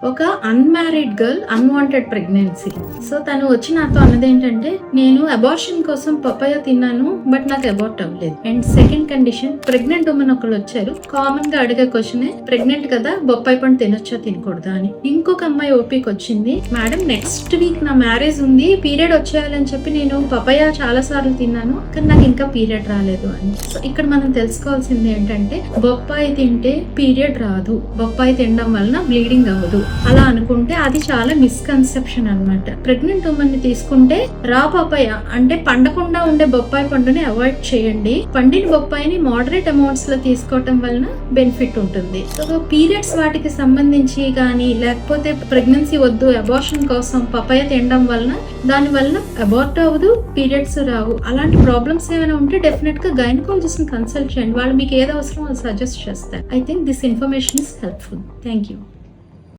ఒక unmarried girl unwanted pregnancy. So తను వచ్చి నాతో అన్నది ఏంటంటే, నేను అబార్షన్ కోసం పపాయ తిన్నాను బట్ నాకు అబార్ట్ అవ్వలేదు. And second condition, pregnant women ఒకళ్ళు వచ్చారు. కామన్ గా అడిగే క్వశ్చన్, ప్రెగ్నెంట్ కదా బొప్పాయి పండు తినొచ్చా తినకూడదా అని. ఇంకొక అమ్మాయి ఓపిక వచ్చింది, మేడం నెక్స్ట్ వీక్ నా మ్యారేజ్ ఉంది, పీరియడ్ వచ్చేయాలని చెప్పి నేను పపాయ చాలా సార్లు తిన్నాను కానీ నాకు ఇంకా పీరియడ్ రాలేదు అని. సో ఇక్కడ మనం తెలుసుకోవాల్సింది ఏంటంటే, బొప్పాయి తింటే పీరియడ్ రాదు, బొప్పాయి తినడం వలన బ్లీడింగ్ అవ్వదు అలా అనుకుంటే అది చాలా మిస్కన్సెప్షన్ అన్నమాట. ప్రెగ్నెంట్ ఉమెన్ ని తీసుకుంటే రా పపాయ అంటే పండకుండా ఉండే బొప్పాయి పండుని అవాయిడ్ చేయండి. పండిన బొప్పాయిని మోడరేట్ అమౌంట్స్ లో తీసుకోవటం వలన బెనిఫిట్ ఉంటుంది. సో పీరియడ్స్ వాటికి సంబంధించి కానీ లేకపోతే ప్రెగ్నెన్సీ వద్దు అబార్షన్ కోసం పపాయ తినడం వలన దాని వలన అబార్ట్ అవ్వదు, పీరియడ్స్ రావు, అలాంటి ప్రాబ్లమ్స్ ఏమైనా ఉంటే డెఫినెట్ గా గైనకాలజిస్ట్ ని కన్సల్ట్ చేయండి. వాళ్ళు మీకు ఏది అవసరం అది సజెస్ట్ చేస్తారు. I think this information is helpful. Thank you.